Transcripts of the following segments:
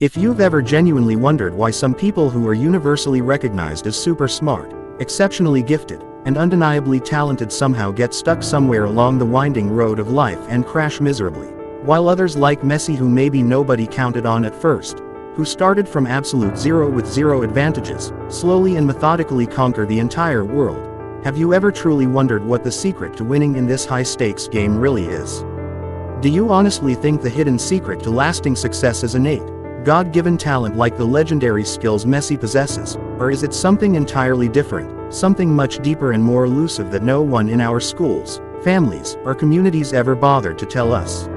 If you've ever genuinely wondered why some people who are universally recognized as super smart, exceptionally gifted, and undeniably talented somehow get stuck somewhere along the winding road of life and crash miserably, while others like Messi, who maybe nobody counted on at first, who started from absolute zero with zero advantages, slowly and methodically conquer the entire world, have you ever truly wondered what the secret to winning in this high-stakes game really is? Do you honestly think the hidden secret to lasting success is innate, God-given talent like the legendary skills Messi possesses, or is it something entirely different, something much deeper and more elusive that no one in our schools, families, or communities ever bothered to tell us?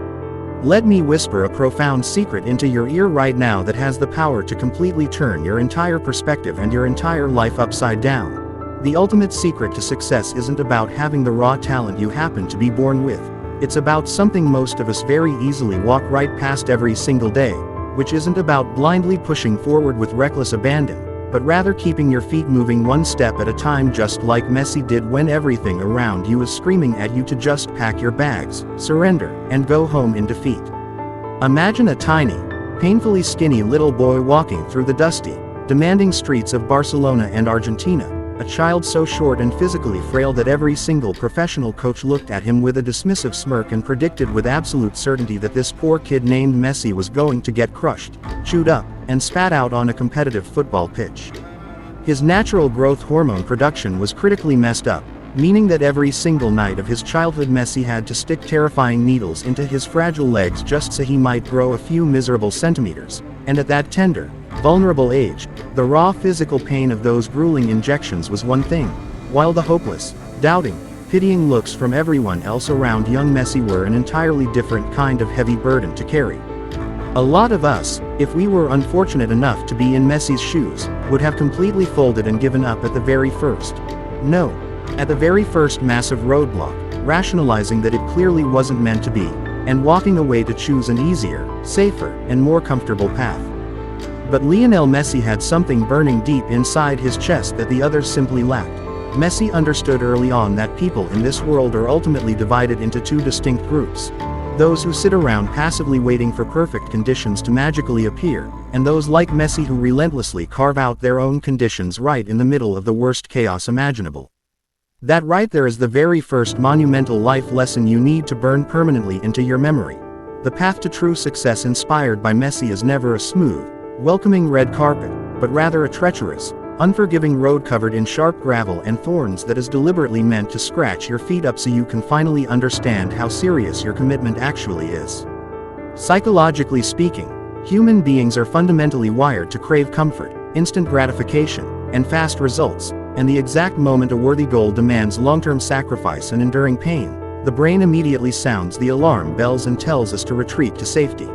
Let me whisper a profound secret into your ear right now that has the power to completely turn your entire perspective and your entire life upside down. The ultimate secret to success isn't about having the raw talent you happen to be born with. It's about something most of us very easily walk right past every single day, which isn't about blindly pushing forward with reckless abandon, but rather keeping your feet moving one step at a time, just like Messi did when everything around you is screaming at you to just pack your bags, surrender, and go home in defeat. Imagine a tiny, painfully skinny little boy walking through the dusty, demanding streets of Barcelona and Argentina, a child so short and physically frail that every single professional coach looked at him with a dismissive smirk and predicted with absolute certainty that this poor kid named Messi was going to get crushed, chewed up, and spat out on a competitive football pitch. His natural growth hormone production was critically messed up, meaning that every single night of his childhood Messi had to stick terrifying needles into his fragile legs just so he might grow a few miserable centimeters, and at that tender, vulnerable age, the raw physical pain of those grueling injections was one thing, while the hopeless, doubting, pitying looks from everyone else around young Messi were an entirely different kind of heavy burden to carry. A lot of us, if we were unfortunate enough to be in Messi's shoes, would have completely folded and given up at the very first massive roadblock, rationalizing that it clearly wasn't meant to be, and walking away to choose an easier, safer, and more comfortable path. But Lionel Messi had something burning deep inside his chest that the others simply lacked. Messi understood early on that people in this world are ultimately divided into two distinct groups: those who sit around passively waiting for perfect conditions to magically appear, and those like Messi who relentlessly carve out their own conditions right in the middle of the worst chaos imaginable. That right there is the very first monumental life lesson you need to burn permanently into your memory. The path to true success inspired by Messi is never a smooth, welcoming red carpet, but rather a treacherous, unforgiving road covered in sharp gravel and thorns that is deliberately meant to scratch your feet up so you can finally understand how serious your commitment actually is. Psychologically speaking, human beings are fundamentally wired to crave comfort, instant gratification, and fast results, and the exact moment a worthy goal demands long-term sacrifice and enduring pain, the brain immediately sounds the alarm bells and tells us to retreat to safety.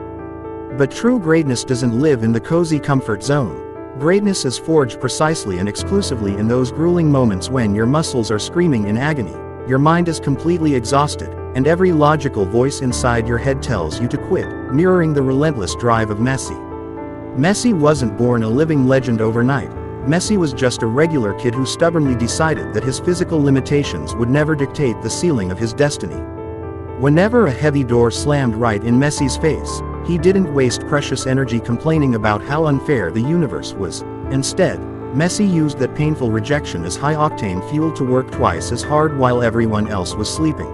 But true greatness doesn't live in the cozy comfort zone. Greatness is forged precisely and exclusively in those grueling moments when your muscles are screaming in agony, your mind is completely exhausted, and every logical voice inside your head tells you to quit, mirroring the relentless drive of Messi. Messi wasn't born a living legend overnight. Messi was just a regular kid who stubbornly decided that his physical limitations would never dictate the ceiling of his destiny. Whenever a heavy door slammed right in Messi's face, he didn't waste precious energy complaining about how unfair the universe was. Instead, Messi used that painful rejection as high-octane fuel to work twice as hard while everyone else was sleeping.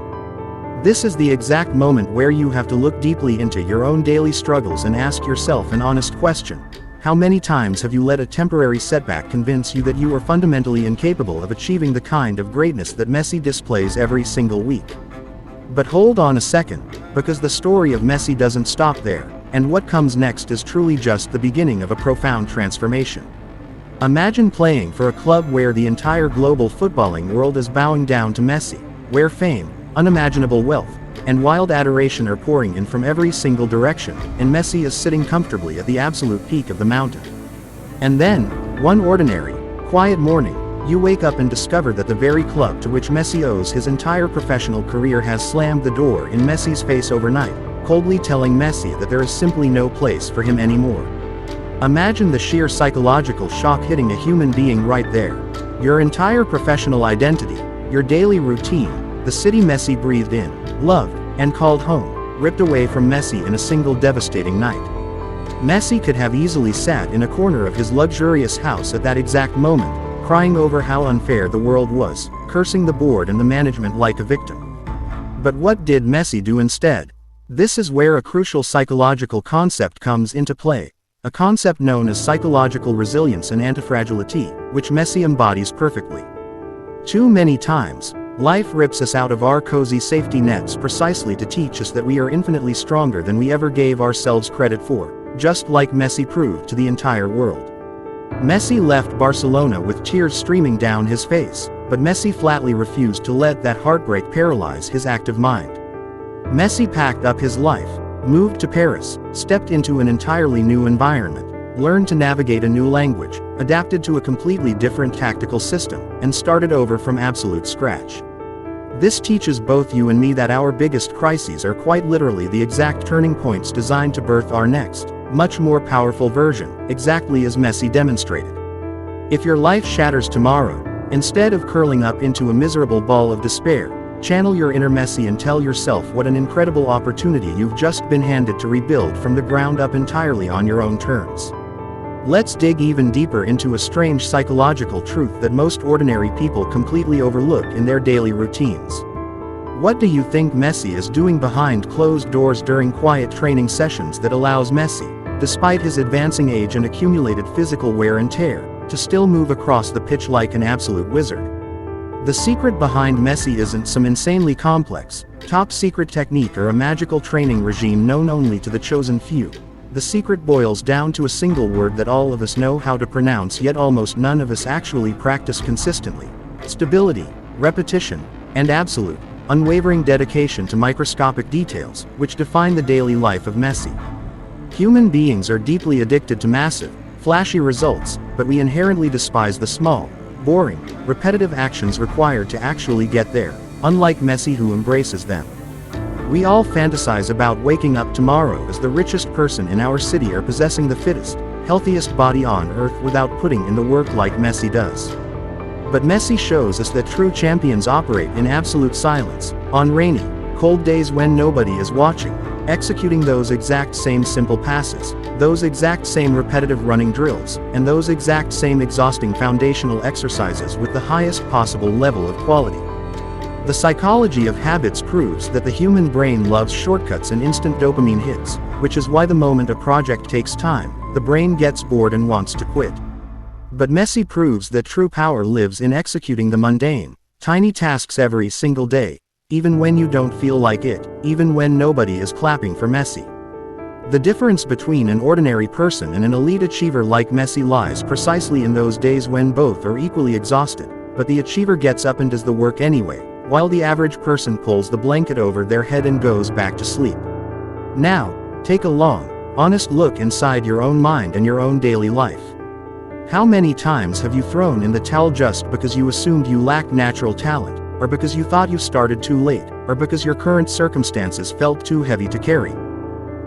This is the exact moment where you have to look deeply into your own daily struggles and ask yourself an honest question. How many times have you let a temporary setback convince you that you are fundamentally incapable of achieving the kind of greatness that Messi displays every single week? But hold on a second, because the story of Messi doesn't stop there, and what comes next is truly just the beginning of a profound transformation. Imagine playing for a club where the entire global footballing world is bowing down to Messi, where fame, unimaginable wealth, and wild adoration are pouring in from every single direction, and Messi is sitting comfortably at the absolute peak of the mountain. And then, one ordinary, quiet morning, you wake up and discover that the very club to which Messi owes his entire professional career has slammed the door in Messi's face overnight, coldly telling Messi that there is simply no place for him anymore. Imagine the sheer psychological shock hitting a human being right there. Your entire professional identity, your daily routine, the city Messi breathed in, loved, and called home, ripped away from Messi in a single devastating night. Messi could have easily sat in a corner of his luxurious house at that exact moment, crying over how unfair the world was, cursing the board and the management like a victim. But what did Messi do instead? This is where a crucial psychological concept comes into play, a concept known as psychological resilience and antifragility, which Messi embodies perfectly. Too many times, life rips us out of our cozy safety nets precisely to teach us that we are infinitely stronger than we ever gave ourselves credit for, just like Messi proved to the entire world. Messi left Barcelona with tears streaming down his face, but Messi flatly refused to let that heartbreak paralyze his active mind. Messi packed up his life, moved to Paris, stepped into an entirely new environment, learned to navigate a new language, adapted to a completely different tactical system, and started over from absolute scratch. This teaches both you and me that our biggest crises are quite literally the exact turning points designed to birth our next, much more powerful version, exactly as Messi demonstrated. If your life shatters tomorrow, instead of curling up into a miserable ball of despair, channel your inner Messi and tell yourself what an incredible opportunity you've just been handed to rebuild from the ground up entirely on your own terms. Let's dig even deeper into a strange psychological truth that most ordinary people completely overlook in their daily routines. What do you think Messi is doing behind closed doors during quiet training sessions that allows Messi, despite his advancing age and accumulated physical wear and tear, to still move across the pitch like an absolute wizard? The secret behind Messi isn't some insanely complex, top-secret technique or a magical training regime known only to the chosen few. The secret boils down to a single word that all of us know how to pronounce yet almost none of us actually practice consistently: stability, repetition, and absolute, unwavering dedication to microscopic details, which define the daily life of Messi. Human beings are deeply addicted to massive, flashy results, but we inherently despise the small, boring, repetitive actions required to actually get there, unlike Messi who embraces them. We all fantasize about waking up tomorrow as the richest person in our city or possessing the fittest, healthiest body on earth without putting in the work like Messi does. But Messi shows us that true champions operate in absolute silence, on rainy, cold days when nobody is watching, executing those exact same simple passes, those exact same repetitive running drills, and those exact same exhausting foundational exercises with the highest possible level of quality. The psychology of habits proves that the human brain loves shortcuts and instant dopamine hits, which is why the moment a project takes time, the brain gets bored and wants to quit. But Messi proves that true power lives in executing the mundane, tiny tasks every single day, even when you don't feel like it, even when nobody is clapping for Messi. The difference between an ordinary person and an elite achiever like Messi lies precisely in those days when both are equally exhausted, but the achiever gets up and does the work anyway, while the average person pulls the blanket over their head and goes back to sleep. Now, take a long, honest look inside your own mind and your own daily life. How many times have you thrown in the towel just because you assumed you lacked natural talent, or because you thought you started too late, or because your current circumstances felt too heavy to carry?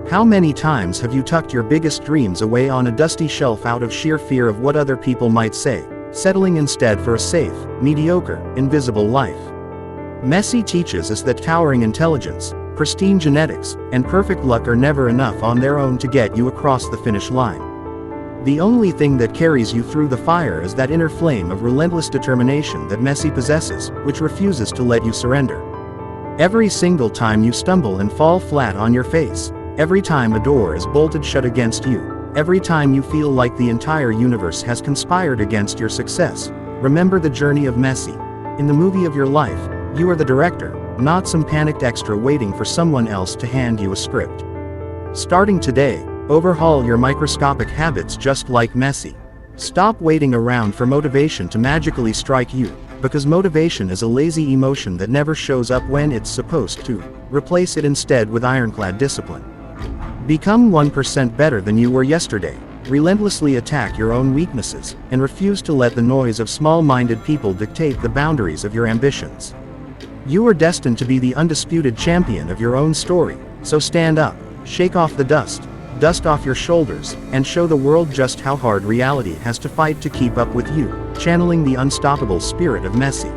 How many times have you tucked your biggest dreams away on a dusty shelf out of sheer fear of what other people might say, settling instead for a safe, mediocre, invisible life? Messi teaches us that towering intelligence, pristine genetics, and perfect luck are never enough on their own to get you across the finish line. The only thing that carries you through the fire is that inner flame of relentless determination that Messi possesses, which refuses to let you surrender. Every single time you stumble and fall flat on your face, every time a door is bolted shut against you, every time you feel like the entire universe has conspired against your success, remember the journey of Messi. In the movie of your life, you are the director, not some panicked extra waiting for someone else to hand you a script. Starting today, overhaul your microscopic habits just like Messi. Stop waiting around for motivation to magically strike you, because motivation is a lazy emotion that never shows up when it's supposed to. Replace it instead with ironclad discipline. Become 1% better than you were yesterday. Relentlessly attack your own weaknesses, and refuse to let the noise of small-minded people dictate the boundaries of your ambitions. You are destined to be the undisputed champion of your own story, so stand up, shake off the dust off your shoulders, and show the world just how hard reality has to fight to keep up with you, channeling the unstoppable spirit of Messi.